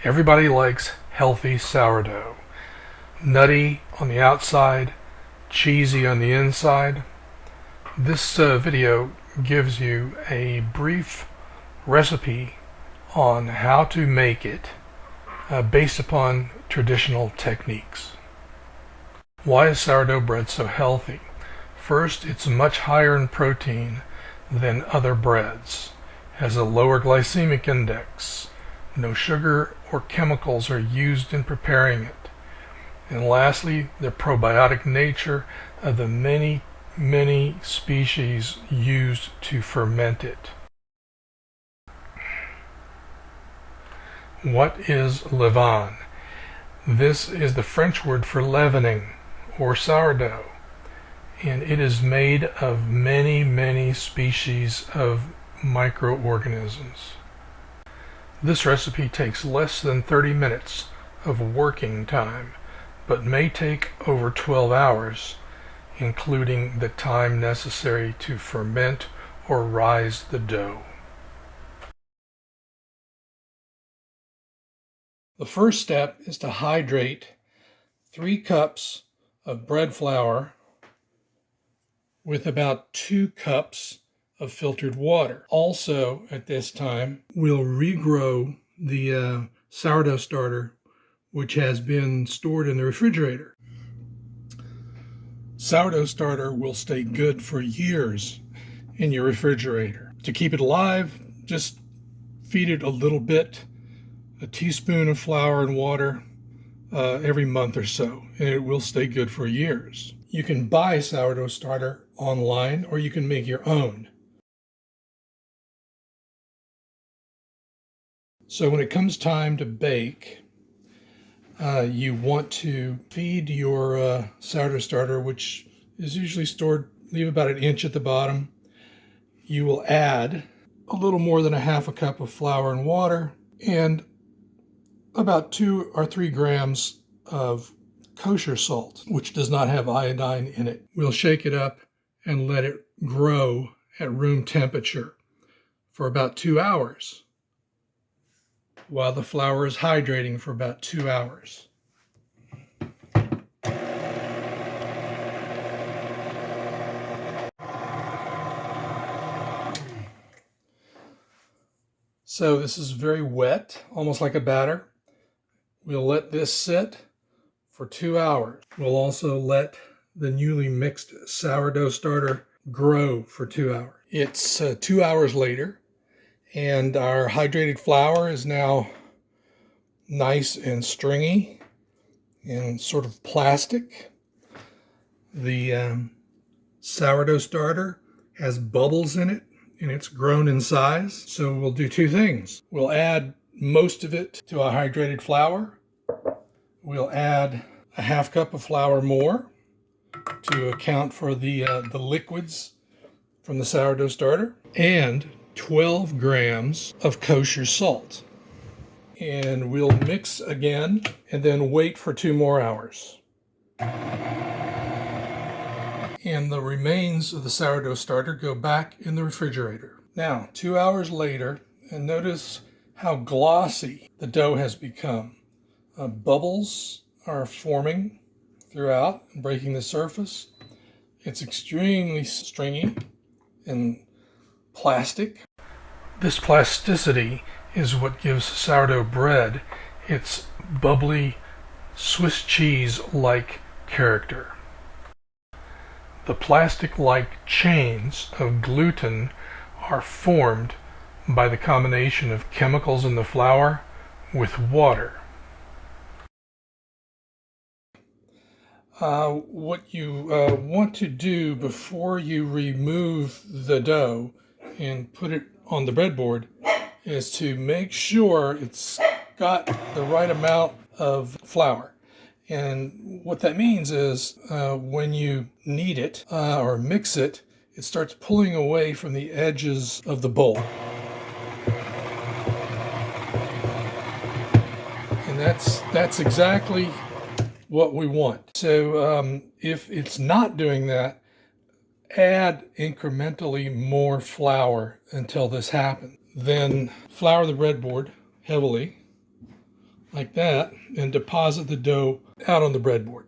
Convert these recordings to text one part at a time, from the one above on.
Everybody likes healthy sourdough. Nutty on the outside, cheesy on the inside. This video gives you a brief recipe on how to make it based upon traditional techniques. Why is sourdough bread so healthy? First, it's much higher in protein than other breads. It has a lower glycemic index. No sugar or chemicals are used in preparing it. And lastly, the probiotic nature of the many species used to ferment it. What is levain? This is the French word for leavening or sourdough, and it is made of many species of microorganisms. This recipe takes less than 30 minutes of working time, but may take over 12 hours, including the time necessary to ferment or rise the dough. The first step is to hydrate 3 cups of bread flour with about 2 cups of filtered water. Also, at this time, we'll regrow the sourdough starter, which has been stored in the refrigerator. Sourdough starter will stay good for years in your refrigerator. To keep it alive, just feed it a little bit, a teaspoon of flour and water every month or so, and it will stay good for years. You can buy sourdough starter online, or you can make your own. So when it comes time to bake, you want to feed your sourdough starter, which is usually stored, leave about 1 inch at the bottom. You will add a little more than 1/2 cup of flour and water, and about 2 or 3 grams of kosher salt, which does not have iodine in it. We'll shake it up and let it grow at room temperature for about 2 hours, while the flour is hydrating for about 2 hours. So this is very wet, almost like a batter. We'll let this sit for 2 hours. We'll also let the newly mixed sourdough starter grow for 2 hours. It's 2 hours later, and our hydrated flour is now nice and stringy and sort of plastic. The sourdough starter has bubbles in it, and it's grown in size. So we'll do 2 things. We'll add most of it to our hydrated flour. We'll add 1/2 cup of flour more to account for the liquids from the sourdough starter, and 12 grams of kosher salt. And we'll mix again and then wait for 2 more hours. And the remains of the sourdough starter go back in the refrigerator. Now, 2 hours later, and notice how glossy the dough has become. Bubbles are forming throughout and breaking the surface. It's extremely stringy and plastic. This plasticity is what gives sourdough bread its bubbly Swiss cheese-like character. The plastic-like chains of gluten are formed by the combination of chemicals in the flour with water. What you want to do before you remove the dough and put it on the breadboard is to make sure it's got the right amount of flour. And what that means is when you knead it or mix it, it starts pulling away from the edges of the bowl. And that's exactly what we want. So if it's not doing that, add incrementally more flour until this happens. Then flour the breadboard heavily like that, and deposit the dough out on the breadboard.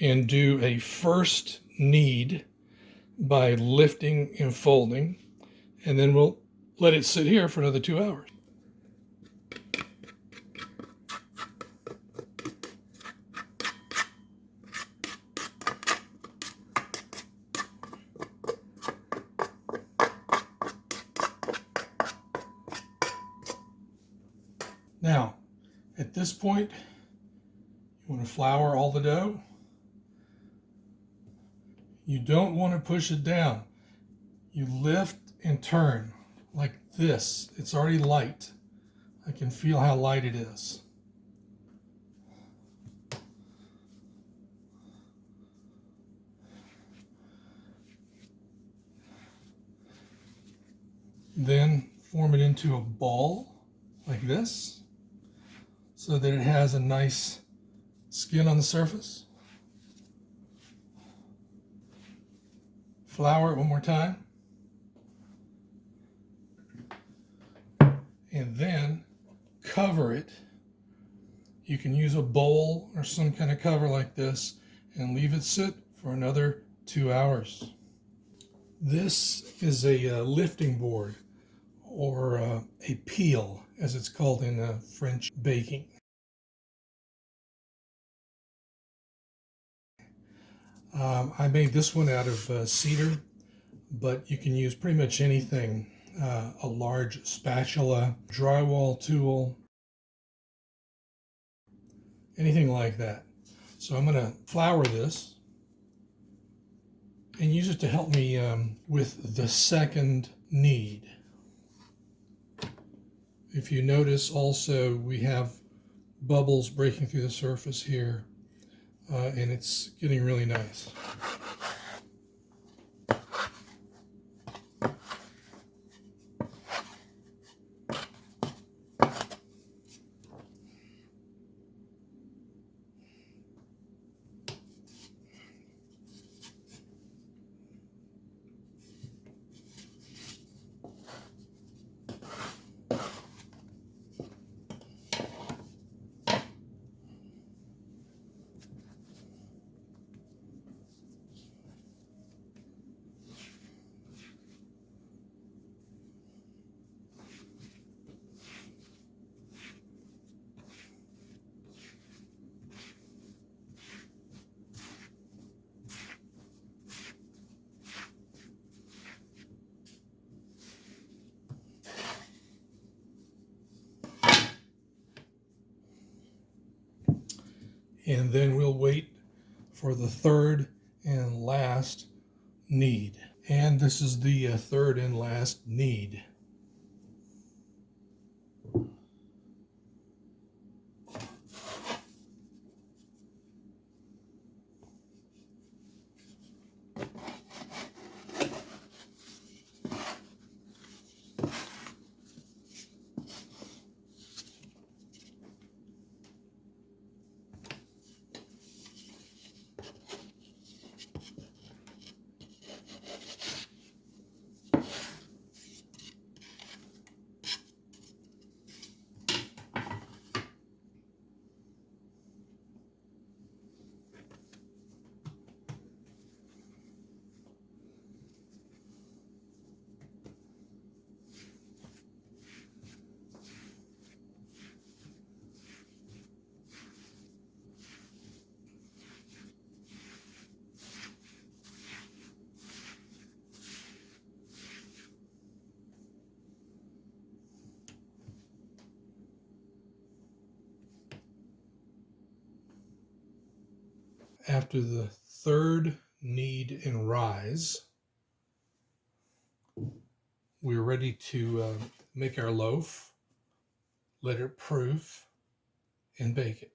And do a first knead by lifting and folding, and then we'll let it sit here for another 2 hours. Now, at this point, you want to flour all the dough. You don't want to push it down. You lift and turn like this. It's already light. I can feel how light it is. Then form it into a ball like this so that it has a nice skin on the surface. Flour it one more time. And then cover it. You can use a bowl or some kind of cover like this and leave it sit for another 2 hours. This is a lifting board, or a peel as it's called in French baking. I made this one out of cedar, but you can use pretty much anything. A large spatula, drywall tool, anything like that. So I'm going to flour this and use it to help me with the second knead. If you notice also, we have bubbles breaking through the surface here, and it's getting really nice. And then we'll wait for the third and last knead. And this is the third and last knead. After the third knead and rise, we're ready to make our loaf, let it proof, and bake it.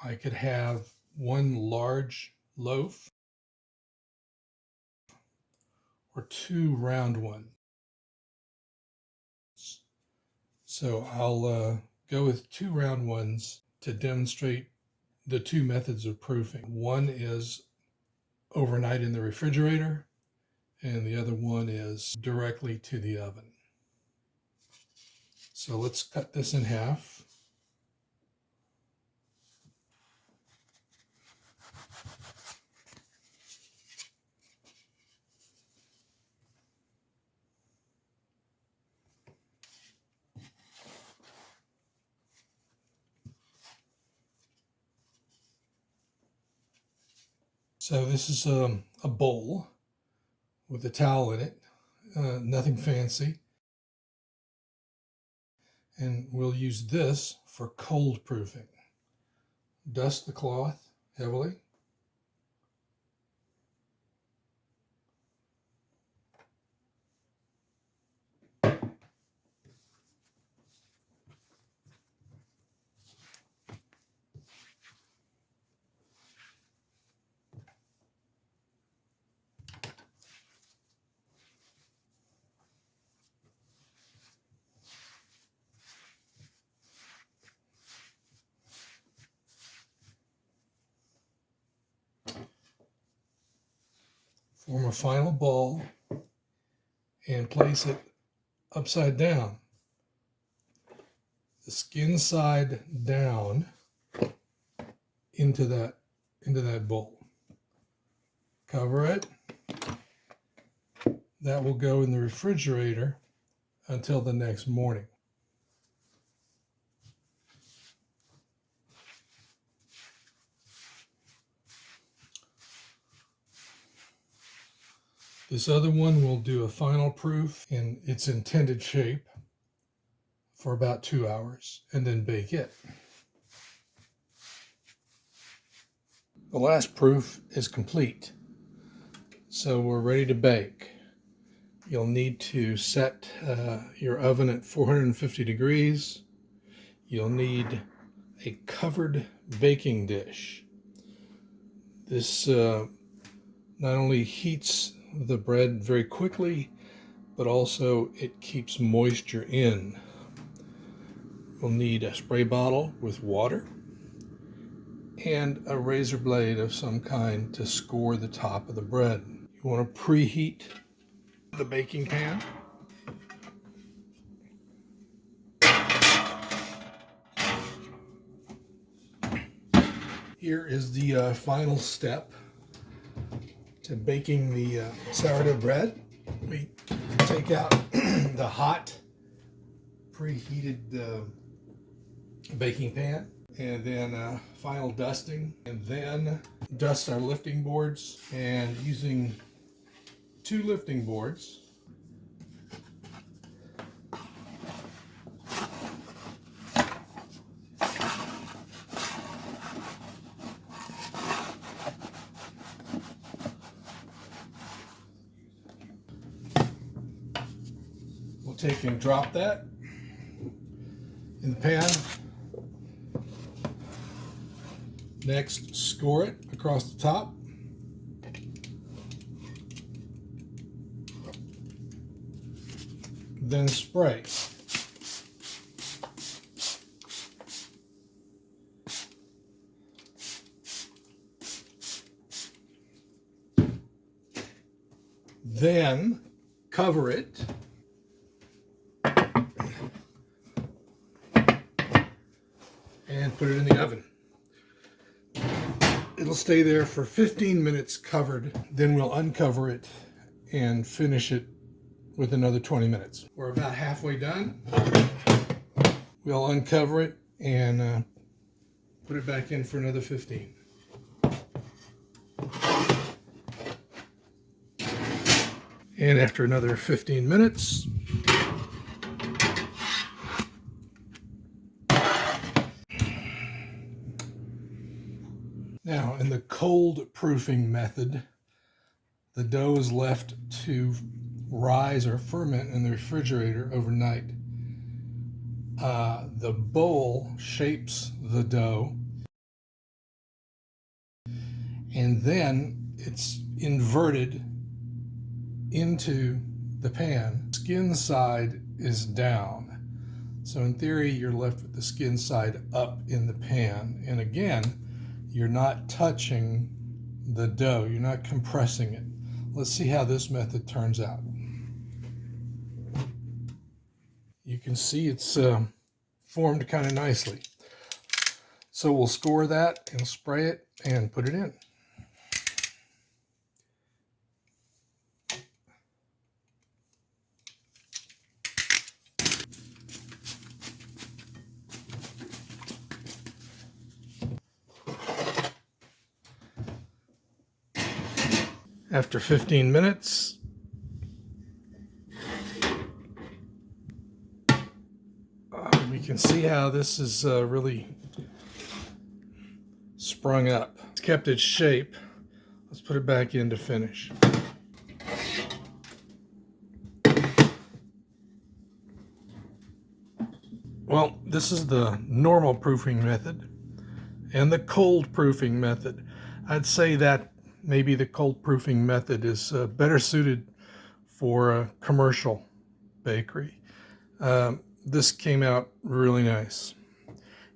I could have one large loaf or 2 round ones. So I'll go with 2 round ones to demonstrate the 2 methods of proofing. One is overnight in the refrigerator, and the other one is directly to the oven. So let's cut this in half. So this is a bowl with a towel in it, nothing fancy. And we'll use this for cold proofing. Dust the cloth heavily. Form a final ball and place it upside down. The skin side down into that bowl. Cover it. That will go in the refrigerator until the next morning. This other one will do a final proof in its intended shape for about 2 hours and then bake it. The last proof is complete, so we're ready to bake. You'll need to set your oven at 450 degrees. You'll need a covered baking dish. This not only heats the bread very quickly, but also it keeps moisture in. You'll need a spray bottle with water and a razor blade of some kind to score the top of the bread. You want to preheat the baking pan. Here is the final step to baking the sourdough bread. We take out the hot preheated baking pan, and then final dusting, and then dust our lifting boards, and using 2 lifting boards we'll take and drop that in the pan. Next, score it across the top. Then spray. Then cover it and put it in the oven. It'll stay there for 15 minutes covered. Then we'll uncover it and finish it with another 20 minutes. We're about halfway done. We'll uncover it and put it back in for another 15. And after another 15 minutes, now in the cold proofing method, the dough is left to rise or ferment in the refrigerator overnight. The bowl shapes the dough, and then it's inverted into the pan. Skin side is down. So in theory, you're left with the skin side up in the pan. And again, you're not touching the dough. You're not compressing it. Let's see how this method turns out. You can see it's formed kind of nicely. So we'll score that and spray it and put it in. After 15 minutes, we can see how this is really sprung up. It's kept its shape. Let's put it back in to finish. Well, this is the normal proofing method and the cold proofing method. I'd say that maybe the cold proofing method is better suited for a commercial bakery. This came out really nice.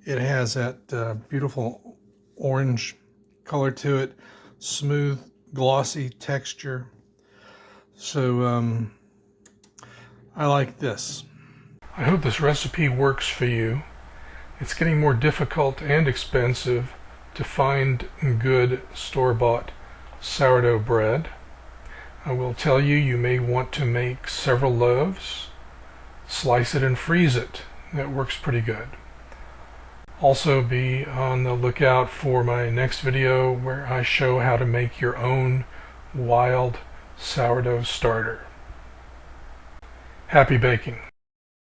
It has that beautiful orange color to it, smooth, glossy texture. So I like this. I hope this recipe works for you. It's getting more difficult and expensive to find good store-bought sourdough bread. I will tell you, you may want to make several loaves, slice it and freeze it. That works pretty good. Also be on the lookout for my next video where I show how to make your own wild sourdough starter. Happy baking!